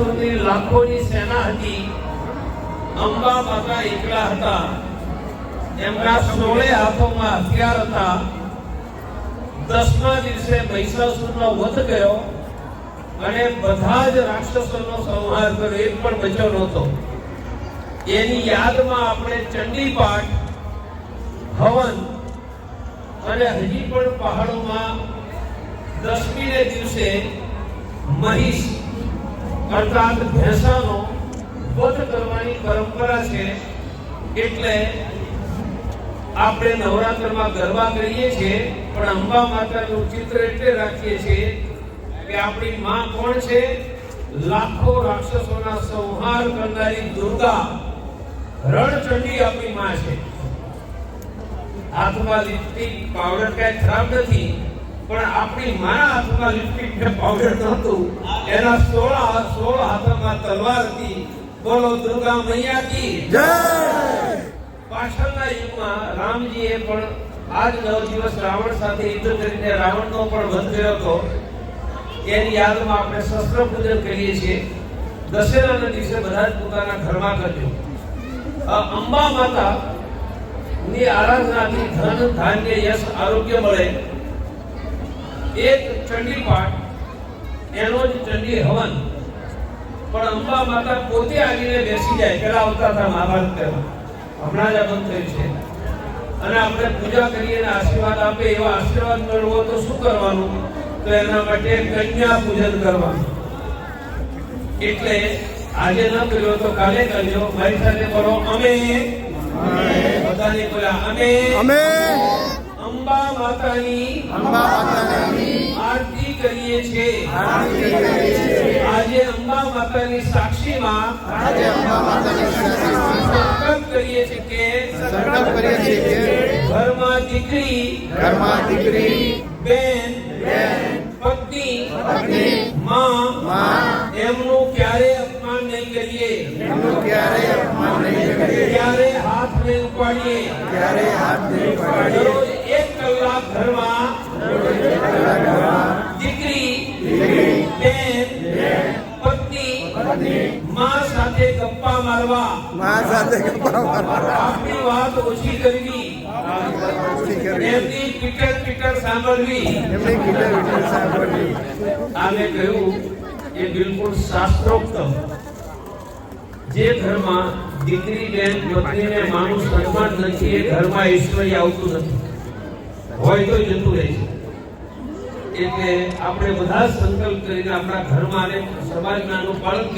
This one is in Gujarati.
લાખોની સેના હતી. અંબા માતા એકલા હતા. એમના 16 હાથોમાં હથિયાર હતા. 10મા દિવસે મહિષાસુરનો વધ ગયો અને બધા જ રાક્ષસોનો સંહાર કર્યો. એક પણ બચ્યો નહોતો. એની યાદમાં આપણે ચંડી પાઠ, હવન અને હજી પણ પહાડોમાં 10મીને દિવસે મહિષ અર્થાત ભેંસાનો વધ કરવાની પરંપરા છે. એટલે આપણે નવરાત્રમાં ગરબા કરીએ છીએ, પણ અંબા માતાનું ચિત્ર એટલે રાખીએ છીએ કે આપણી માં કોણ છે? લાખો રાક્ષસોના સંહાર કરનારી દુર્ગા, રણચંડી આપણી માં છે. હાથમાં લિપસ્ટિક, પાવડર કઈ ખરાબ નથી, પણ આપણી માના હાથમાં લિપસ્ટિક કે પાવડર નહોતું. એના 16 હાથમાં તલવાર હતી. બોલો દુર્ગા મૈયા કી જય. પાછળના યુગમાં રામજીએ પણ આજ 9 દિવસ રાવણ સાથે યુદ્ધ કરીને રાવણનો પણ વધ કર્યો હતો. એની યાદમાં આપણે શસ્ત્ર પૂજન કરીએ છીએ. દશેરાના દિવસે બધા જ પોતાના ઘરમાં કરજો. અંબા માતા ની આરાધનાથી ધન, ધાન્ય, યશ, આરોગ્ય મળે. એક ચંડી પાઠ, એનો જ ચંડી હવન. પણ અંબા માતા પોતે આવીને બેસી જાય. પેલા આવતા હતા મહાભારત પહેલા, હમણાં જ આ બંધ થયું છે. અને આપણે પૂજા કરીએ અને આશીર્વાદ આપે. એવા આશીર્વાદ મેળવો તો શું કરવાનું? તો એના માટે કન્યા પૂજન કરવાનું. એટલે આજે ન કર્યો તો કાલે કરજો. મારી સાથે બોલો અમે. બધાને બોલ્યા અમે અંબા માતાની આરતી કરીએ છીએ. આજે અંબા માતાની સાક્ષીમાં સંકલ્પ કરીએ છીએ કે ઘરમાં દીકરી, બેન, પત્ની, માં, એમનું ક્યારે અપમાન નહીં કરીએ. ક્યારે હાથ નહીં ઉપાડીએ. દરરોજ 1 કલાક ઘરમાં દીકરી, બેન, પત્ની, માં સાથે ગપ્પા મારવા. આપણી વાત ઓછી કરવી. એમની પીટર સાંભળવી. આમે કહ્યું એ બિલકુલ શાસ્ત્રોક્ત. જે ઘરમાં દીકરી, બેન, પત્નીને માનું સન્માન નથી, એ ઘરમાં ઐશ્વર્ય આવતું નથી. હોય તો જતું રહે છે. એટલે આપણે બધા સંકલ્પ કરીને આપણા ઘરમાં અને સમાજમાં પાલન